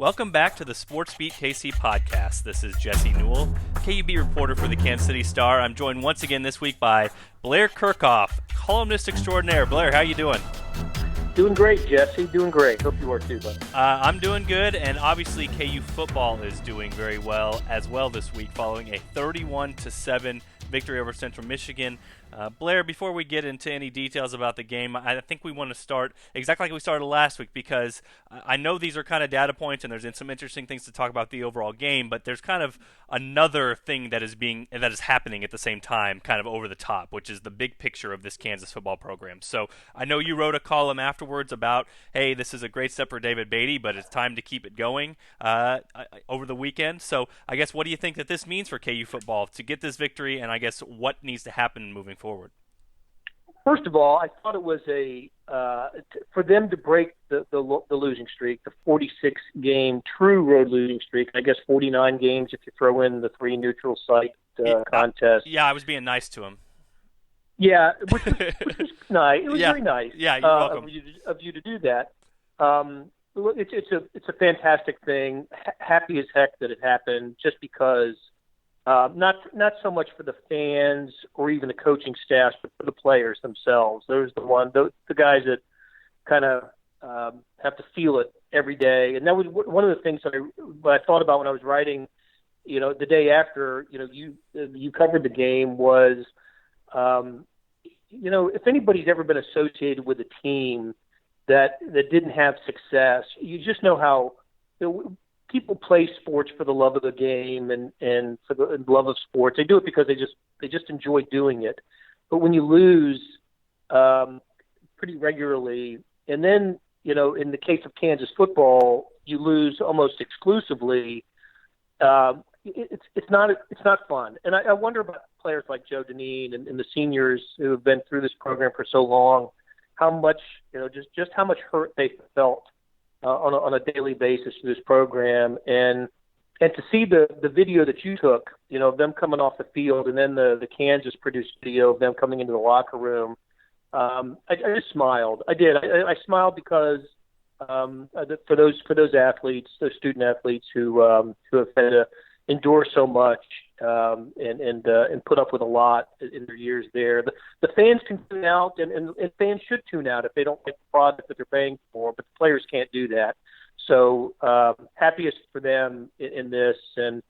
Welcome back to the Sports Beat KC podcast. This is Jesse Newell, KUB reporter for the Kansas City Star. I'm joined once again this week by Blair Kerkhoff, columnist extraordinaire. Blair, how you doing? Doing great, Jesse. Doing great. Hope you are too, buddy. I'm doing good, and obviously KU football is doing very well as well this week, following a 31-7 victory over Central Michigan. Blair, before we get into any details about the game, I think we want to start exactly like we started last week, because I know these are kind of data points and there's some interesting things to talk about the overall game, but there's kind of another thing that is happening at the same time, kind of over the top, which is the big picture of this Kansas football program. So I know you wrote a column afterwards about, hey, this is a great step for David Beatty, but it's time to keep it going over the weekend. So I guess, what do you think that this means for KU football to get this victory, and I guess what needs to happen moving forward? First of all, I thought it was for them to break the losing streak, the 46-game true road losing streak. I guess 49 games if you throw in the 3 neutral site contests. Yeah, I was being nice to him. Yeah, which was nice. It was very nice. Yeah, you're welcome. Of you to do that. It's a fantastic thing. Happy as heck that it happened, just because. Not so much for the fans or even the coaching staff, but for the players themselves. Those are the guys that kind of have to feel it every day. And that was one of the things that I thought about when I was writing. The day after, you covered the game was, if anybody's ever been associated with a team that didn't have success, you just know how. People play sports for the love of the game and for the love of sports. They do it because they just enjoy doing it. But when you lose pretty regularly, and then in the case of Kansas football, you lose almost exclusively, it's not fun. And I wonder about players like Joe Dineen and the seniors who have been through this program for so long, how much just how much hurt they felt on a daily basis for this program, and to see the video that you took, of them coming off the field, and then the Kansas produced video of them coming into the locker room, I just smiled. I did. I smiled because for those athletes, those student athletes who have had to endure so much and put up with a lot in their years there. The fans can tune out, and fans should tune out if they don't like the product that they're paying for, but the players can't do that. So happiest for them in this, and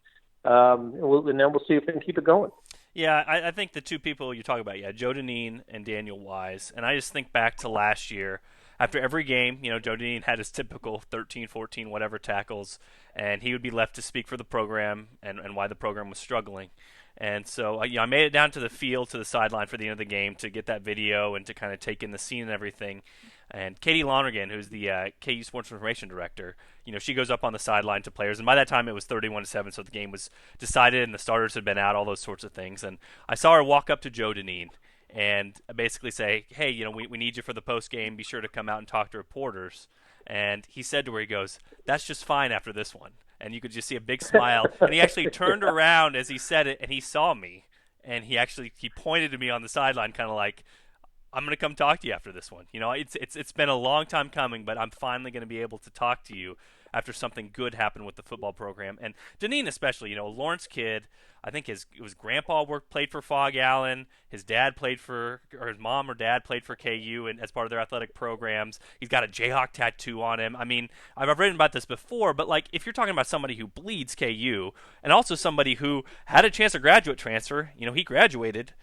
then we'll see if they can keep it going. Yeah, I think the two people you talk about, Joe Dineen and Daniel Wise, and I just think back to last year. After every game, Joe Dineen had his typical 13, 14, whatever tackles, and he would be left to speak for the program and why the program was struggling. And so I made it down to the field, to the sideline for the end of the game to get that video and to kind of take in the scene and everything. And Katie Lonergan, who's the KU Sports Information Director, she goes up on the sideline to players. And by that time, it was 31-7, so the game was decided and the starters had been out, all those sorts of things. And I saw her walk up to Joe Dineen and basically say, hey, we need you for the post game. Be sure to come out and talk to reporters. And he said to her, he goes, that's just fine after this one. And you could just see a big smile. And he actually turned around as he said it, and he saw me. And he pointed to me on the sideline, kind of like, I'm going to come talk to you after this one. It's been a long time coming, but I'm finally going to be able to talk to you after something good happened with the football program. And Dineen especially, Lawrence kid, I think his grandpa played for Fog Allen. His dad or his mom or dad played for KU and as part of their athletic programs. He's got a Jayhawk tattoo on him. I mean, I've written about this before, but if you're talking about somebody who bleeds KU and also somebody who had a chance to graduate transfer, he graduated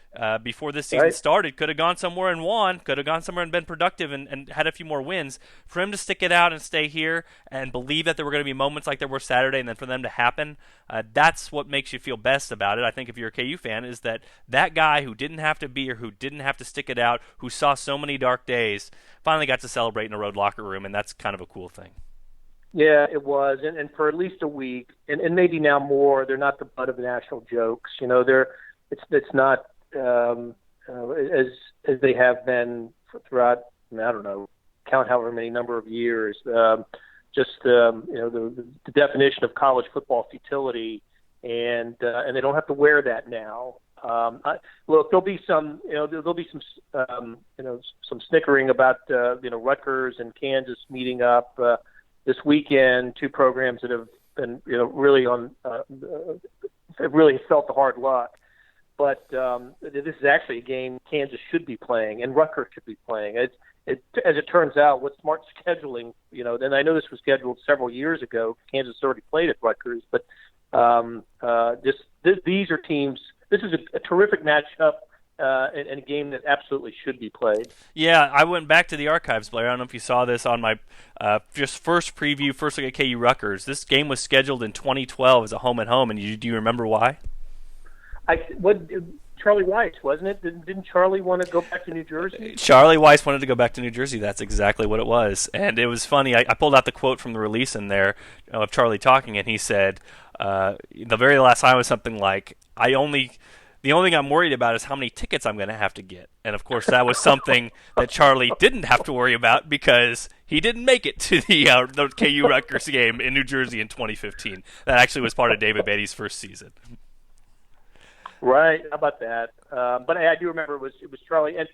before this season started, could have gone somewhere and won, could have gone somewhere and been productive and had a few more wins. For him to stick it out and stay here and believe that there were going to be moments like there were Saturday, and then for them to happen, that's what makes you feel best about it. I think if you're a KU fan, is that guy who didn't have to be or who didn't have to stick it out, who saw so many dark days, finally got to celebrate in a road locker room, and that's kind of a cool thing. Yeah, it was, and for at least a week, and maybe now more, they're not the butt of the national jokes. It's not as they have been throughout. I don't know, count however many number of years. The definition of college football futility, and they don't have to wear that now. Look, there'll be some some snickering about Rutgers and Kansas meeting up. this weekend, two programs that have been, really on, have really felt the hard luck. But this is actually a game Kansas should be playing and Rutgers should be playing. As it turns out, with smart scheduling, and I know this was scheduled several years ago. Kansas already played at Rutgers, but these are teams. This is a terrific matchup and a game that absolutely should be played. Yeah, I went back to the archives, Blair. I don't know if you saw this on my just first preview, first look at KU Rutgers. This game was scheduled in 2012 as a home and home, and do you remember why? Charlie Weiss, wasn't it? Didn't Charlie want to go back to New Jersey? Charlie Weiss wanted to go back to New Jersey. That's exactly what it was. And it was funny. I pulled out the quote from the release in there of Charlie talking, and he said, the very last line was something like, the only thing I'm worried about is how many tickets I'm going to have to get. And, of course, that was something that Charlie didn't have to worry about because he didn't make it to the KU Rutgers game in New Jersey in 2015. That actually was part of David Beatty's first season. Right, how about that? But I do remember it was Charlie, and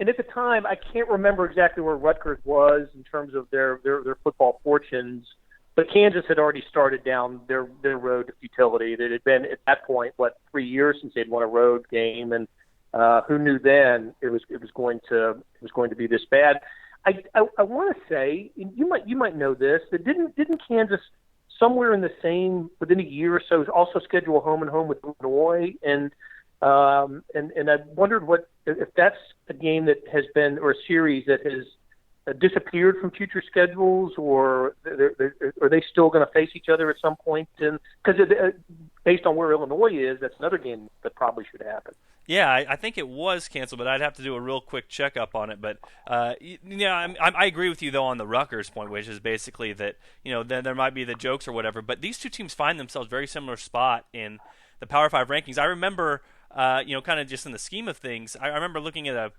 at the time I can't remember exactly where Rutgers was in terms of their football fortunes, but Kansas had already started down their road to futility. It had been at that point 3 years since they'd won a road game, and who knew then it was going to be this bad. I want to say you might know this, that didn't Kansas somewhere within a year or so, also schedule a home and home with Illinois, and I wondered if that's a game that has been, or a series that has disappeared from future schedules, or are they still going to face each other at some point? And because based on where Illinois is, that's another game that probably should happen. Yeah, I think it was canceled, but I'd have to do a real quick checkup on it. But I agree with you though on the Rutgers point, which is basically that then there might be the jokes or whatever. But these two teams find themselves very similar spot in the Power 5 rankings. I remember, kind of just in the scheme of things, I remember looking at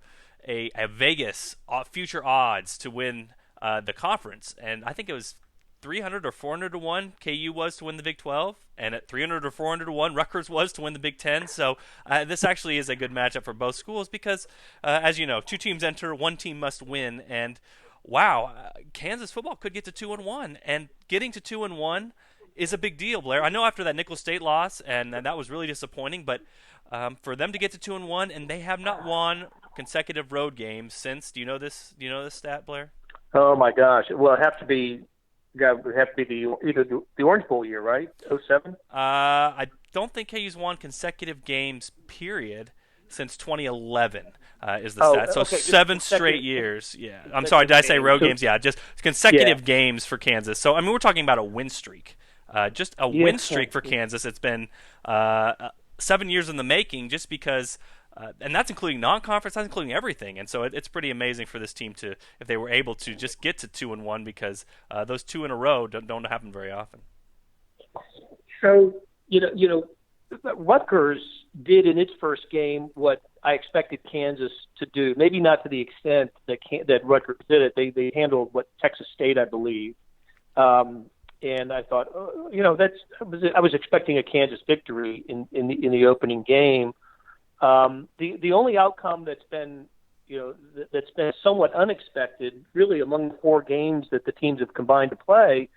a Vegas future odds to win the conference, and I think it was 300 or 400 to 1 KU was to win the Big 12, and at 300 or 400 to 1 Rutgers was to win the Big 10. So this actually is a good matchup for both schools because, as you know, two teams enter, one team must win, and wow, Kansas football could get to 2-1, and getting to 2-1 is a big deal, Blair. I know after that Nicholls State loss, and that was really disappointing, but for them to get to 2-1, and they have not won consecutive road games since. Do you know this stat, Blair? Oh my gosh! Well, it have to be. It would have to be either the Orange Bowl year, right? 2007? I don't think KU's won consecutive games, period, since 2011 is the stat. So okay. 7 straight years. Yeah. I'm sorry, did I say road games? Yeah, just consecutive games for Kansas. So, I mean, we're talking about a win streak. Just a win streak for Kansas. It's been 7 years in the making just because and that's including non-conference, that's including everything. And so it's pretty amazing for this team to, if they were able to just get to 2-1, because those two in a row don't happen very often. So, Rutgers did in its first game what I expected Kansas to do. Maybe not to the extent that Rutgers did it. They handled what Texas State, I believe. And I thought, I was expecting a Kansas victory in the opening game. The only outcome that's been somewhat unexpected, really, among the 4 games that the teams have combined to play,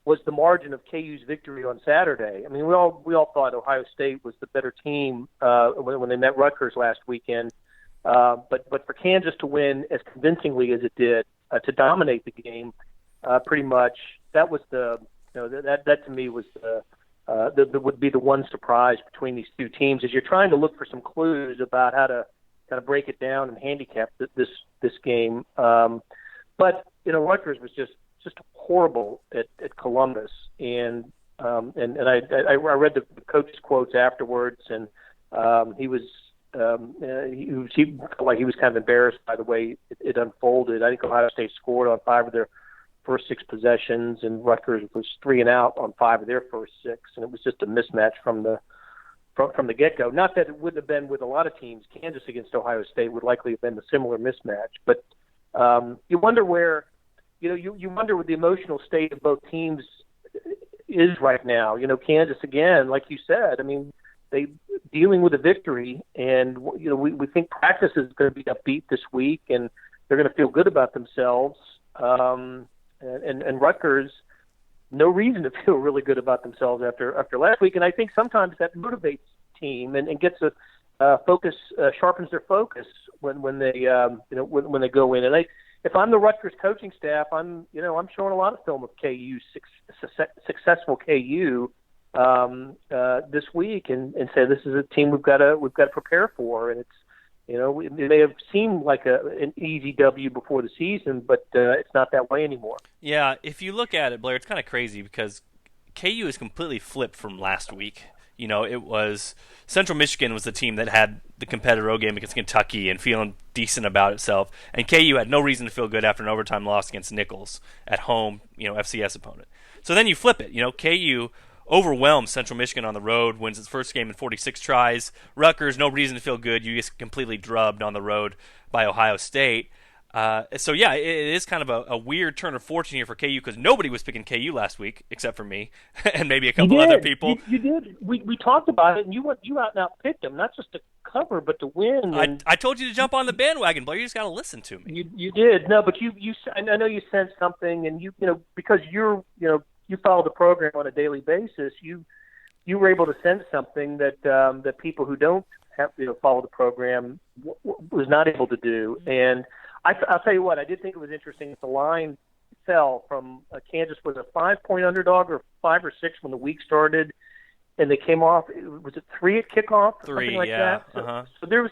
was the margin of KU's victory on Saturday. I mean, we all thought Ohio State was the better team when they met Rutgers last weekend, but for Kansas to win as convincingly as it did, to dominate the game, pretty much, that was that to me was that would be the one surprise between these two teams, as you're trying to look for some clues about how to kind of break it down and handicap this game. But Rutgers was just horrible at Columbus, and I read the coach's quotes afterwards, and he felt like he was kind of embarrassed by the way it unfolded. I think Ohio State scored on 5 of their first 6 possessions, and Rutgers was 3 and out on 5 of their first 6, and it was just a mismatch from the get-go. Not that it wouldn't have been with a lot of teams. Kansas against Ohio State would likely have been a similar mismatch, but you wonder where, you wonder what the emotional state of both teams is right now. Kansas, again, like you said, I mean, they dealing with a victory, and we think practice is going to be upbeat this week, and they're going to feel good about themselves. And Rutgers, no reason to feel really good about themselves after last week. And I think sometimes that motivates the team and gets a focus, sharpens their focus when they when they go in. And if I'm the Rutgers coaching staff, I'm showing a lot of film of KU, successful KU this week, and say this is a team we've got to prepare for. And it's it may have seemed like an easy W before the season, but it's not that way anymore. Yeah, if you look at it, Blair, it's kind of crazy because KU is completely flipped from last week. It was Central Michigan was the team that had the competitor road game against Kentucky and feeling decent about itself, and KU had no reason to feel good after an overtime loss against Nichols at home, FCS opponent. So then you flip it. KU overwhelms Central Michigan on the road, wins its first game in 46 tries. Rutgers, no reason to feel good. You just completely drubbed on the road by Ohio State. So yeah, it is kind of a weird turn of fortune here for KU because nobody was picking KU last week except for me and maybe a couple other people. You did. We talked about it, and you out and out picked them, not just to cover but to win. And I told you to jump on the bandwagon, Blair. You just got to listen to me. You did. No, but I know you sensed something, and because you follow the program on a daily basis, you were able to sense something that people who don't have follow the program was not able to do. And I'll tell you what, I did think it was interesting that the line fell from Kansas was a 5-point underdog or 5 or 6 when the week started, and they came off. Was it 3 at kickoff? Or 3, something like yeah. that? So there was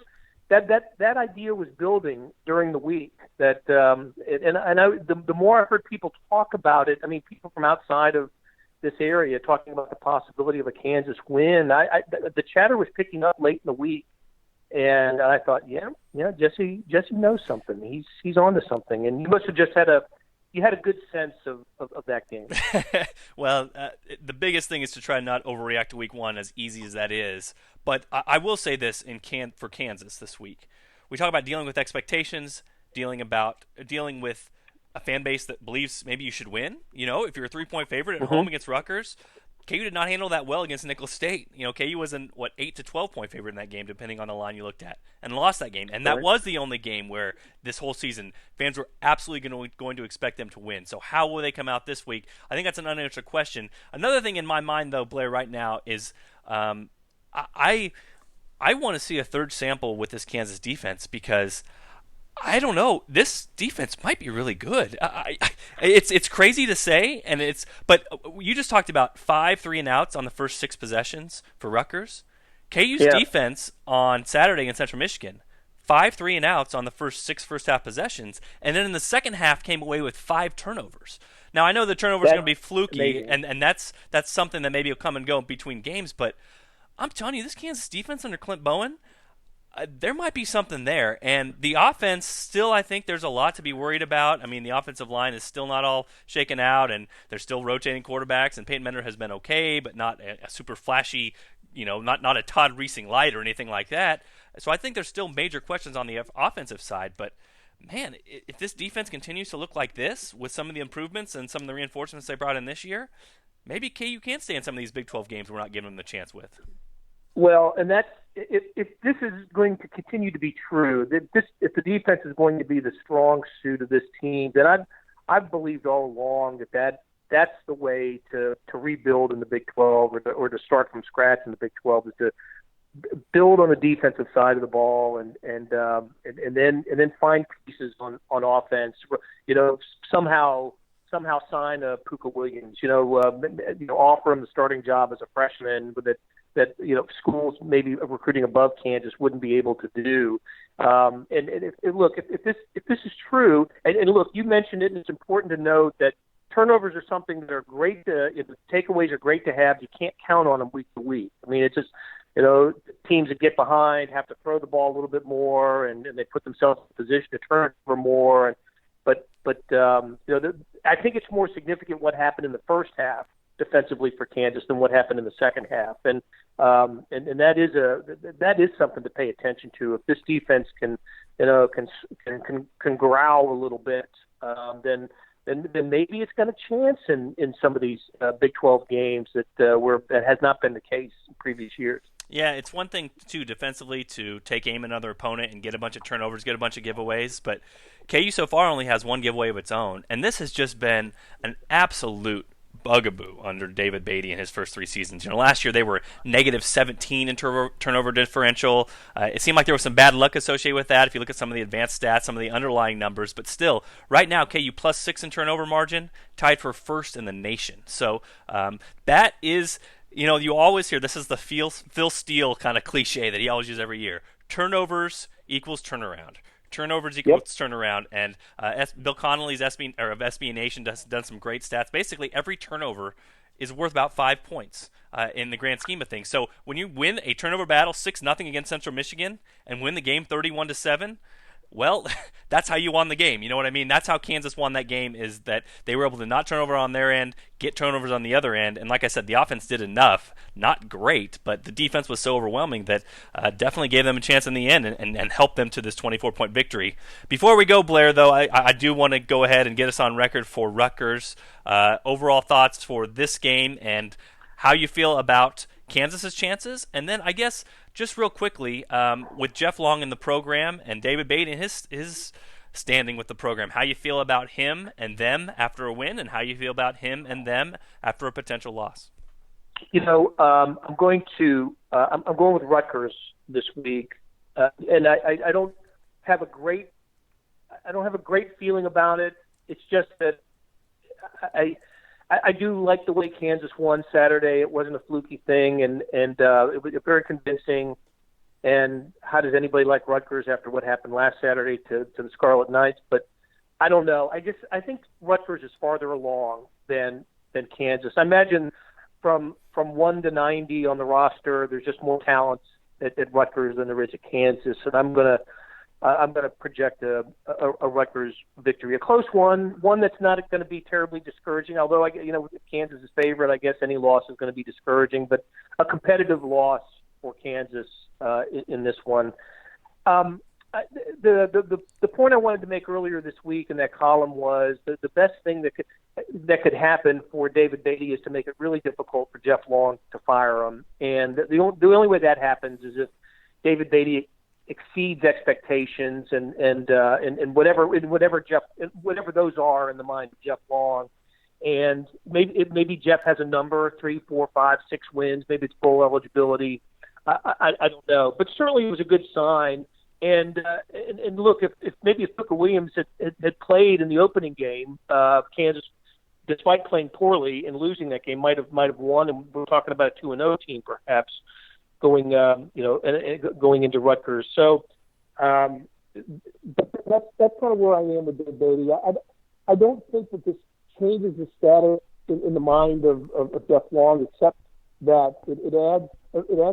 that idea was building during the week. That the more I heard people talk about it, I mean, people from outside of this area talking about the possibility of a Kansas win. The chatter was picking up late in the week. And I thought, yeah, Jesse knows something. He's on to something, and you must have just had a good sense of that game. Well, the biggest thing is to try not overreact to week one, as easy as that is. But I will say this for Kansas this week. We talk about dealing with expectations, dealing with a fan base that believes maybe you should win. If you're a 3-point favorite at home against Rutgers, KU did not handle that well against Nichols State. KU was an 8 to 12-point favorite in that game, depending on the line you looked at, and lost that game. And that was the only game where this whole season fans were absolutely going to expect them to win. So how will they come out this week? I think that's an unanswered question. Another thing in my mind, though, Blair, right now is I want to see a third sample with this Kansas defense because I don't know. This defense might be really good. It's crazy to say, but you just talked about 5 3-and-outs on the first 6 possessions for Rutgers. KU's defense on Saturday against Central Michigan, 5 3-and-outs on the first 6 first-half possessions, and then in the second half came away with 5 turnovers. Now I know the turnovers are going to be fluky, and that's something that maybe will come and go between games. But I'm telling you, this Kansas defense under Clint Bowen. There might be something there. And the offense, still, I think there's a lot to be worried about. I mean, the offensive line is still not all shaken out, and they're still rotating quarterbacks, and Peyton Mender has been okay, but not a super flashy, not a Todd Reesing light or anything like that. So I think there's still major questions on the offensive side. But, man, if this defense continues to look like this with some of the improvements and some of the reinforcements they brought in this year, maybe KU can stay in some of these Big 12 games we're not giving them the chance with. Well, and that's if this is going to continue to be true, if the defense is going to be the strong suit of this team, then I've believed all along that's the way to rebuild in the Big 12 or to start from scratch in the Big 12 is to build on the defensive side of the ball and then find pieces on offense. Somehow sign a Puka Williams. Offer him the starting job as a freshman with it. That schools maybe recruiting above Kansas wouldn't be able to do. If this is true, and look, you mentioned it, and it's important to note that turnovers are something that are great. Takeaways are great to have. You can't count on them week to week. I mean, it's just teams that get behind have to throw the ball a little bit more, and they put themselves in a position to turn over more. But I think it's more significant what happened in the first half defensively for Kansas than what happened in the second half, and that is something to pay attention to. If this defense can growl a little bit, then maybe it's got a chance in some of these Big 12 games that has not been the case in previous years. Yeah, it's one thing, too, defensively to take aim at another opponent and get a bunch of turnovers, get a bunch of giveaways, but KU so far only has one giveaway of its own, and this has just been an absolute bugaboo under David Beatty in his first 3 seasons. Last year they were negative 17 in turnover differential. It seemed like there was some bad luck associated with that if you look at some of the advanced stats, some of the underlying numbers. But still, right now, KU plus 6 in turnover margin, tied for first in the nation. So that is, you always hear, this is the Phil Steele kind of cliche that he always uses every year. Turnovers equals turnaround. Turnovers equals turnaround, and Bill Connolly's of SB Nation has done some great stats. Basically, every turnover is worth about 5 points in the grand scheme of things. So when you win a turnover battle 6-0 against Central Michigan and win the game 31-7, well, that's how you won the game. You know what I mean? That's how Kansas won that game, is that they were able to not turn over on their end, get turnovers on the other end. And like I said, the offense did enough. Not great, but the defense was so overwhelming that definitely gave them a chance in the end and helped them to this 24-point victory. Before we go, Blair, though, I do want to go ahead and get us on record for Rutgers. Overall thoughts for this game and how you feel about Kansas's chances. And then I guess just real quickly, with Jeff Long in the program and David Beatty and his standing with the program, how you feel about him and them after a win, and how you feel about him and them after a potential loss. I'm going with Rutgers this week, and I don't have a great feeling about it. It's just that I do like the way Kansas won Saturday. It wasn't a fluky thing, and it was very convincing. And how does anybody like Rutgers after what happened last Saturday to the Scarlet Knights? But I don't know. I think Rutgers is farther along than Kansas. I imagine from 1 to 90 on the roster, there's just more talent at Rutgers than there is at Kansas. And I'm gonna project a Rutgers victory, a close one that's not going to be terribly discouraging. Although if Kansas is favorite, I guess any loss is going to be discouraging. But a competitive loss for Kansas in this one. The point I wanted to make earlier this week in that column was that the best thing that could happen for David Beatty is to make it really difficult for Jeff Long to fire him. And the only way that happens is if David Beatty exceeds expectations and whatever those are in the mind of Jeff Long. And maybe Jeff has a number, 3, 4, 5, 6 wins. Maybe it's bowl eligibility. I don't know, but certainly it was a good sign. And look, if Booker Williams had played in the opening game, Kansas, despite playing poorly and losing that game, might have won. And we're talking about a 2-0 team, perhaps going into Rutgers. So that's kind of where I am with David Beatty. I don't think that this changes the status in the mind of Jeff Long, except that it adds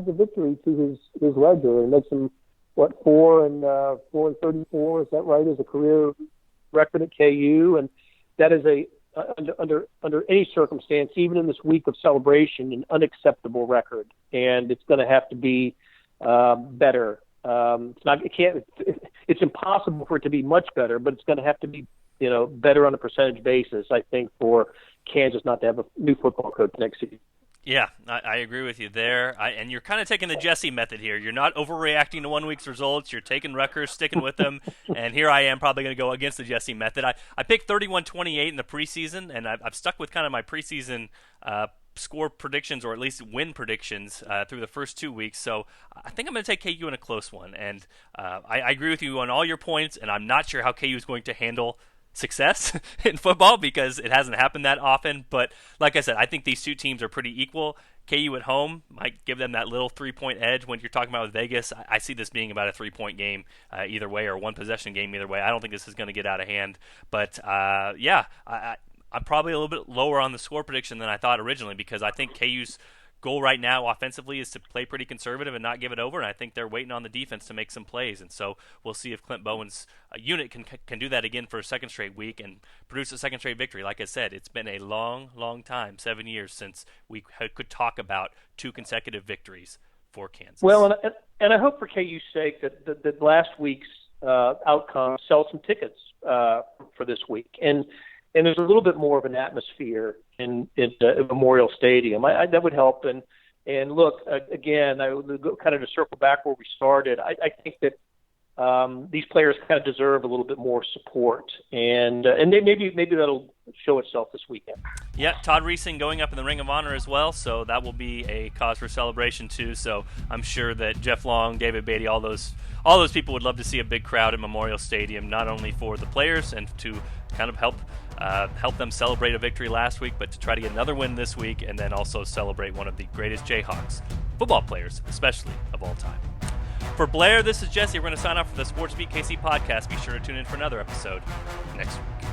a victory to his ledger and makes him 4-34, is that right, as a career record at KU, and that is under any circumstance, even in this week of celebration, an unacceptable record, and it's going to have to be better. It's impossible for it to be much better, but it's going to have to be better on a percentage basis, I think, for Kansas not to have a new football coach next season. Yeah, I agree with you there. And you're kind of taking the Jesse method here. You're not overreacting to 1 week's results. You're taking Rutgers, sticking with them. And here I am probably going to go against the Jesse method. I picked 31-28 in the preseason, and I've stuck with kind of my preseason score predictions, or at least win predictions through the first 2 weeks. So I think I'm going to take KU in a close one. And I agree with you on all your points, and I'm not sure how KU is going to handle success in football because it hasn't happened that often. But like I said, I think these two teams are pretty equal. KU at home might give them that little 3-point edge when you're talking about with Vegas. I see this being about a 3-point game either way, or one possession game either way. I don't think this is going to get out of hand. But I'm probably a little bit lower on the score prediction than I thought originally, because I think KU's goal right now offensively is to play pretty conservative and not give it over, and I think they're waiting on the defense to make some plays. And so we'll see if Clint Bowen's unit can do that again for a second straight week and produce a second straight victory. Like I said, it's been a long time, 7 years, since we could talk about 2 consecutive victories for Kansas. Well, and I hope for KU's sake that last week's outcome sells some tickets for this week. And there's a little bit more of an atmosphere in Memorial Stadium. That would help. And look, again, I would go kind of to circle back where we started. I think that these players kind of deserve a little bit more support, and maybe that'll show itself this weekend. Yeah, Todd Reesing going up in the Ring of Honor as well, so that will be a cause for celebration too. So I'm sure that Jeff Long, David Beatty, all those people would love to see a big crowd at Memorial Stadium, not only for the players and to kind of help them celebrate a victory last week, but to try to get another win this week, and then also celebrate one of the greatest Jayhawks football players, especially of all time. For Blair, this is Jesse. We're going to sign off for the Sports Beat KC podcast. Be sure to tune in for another episode next week.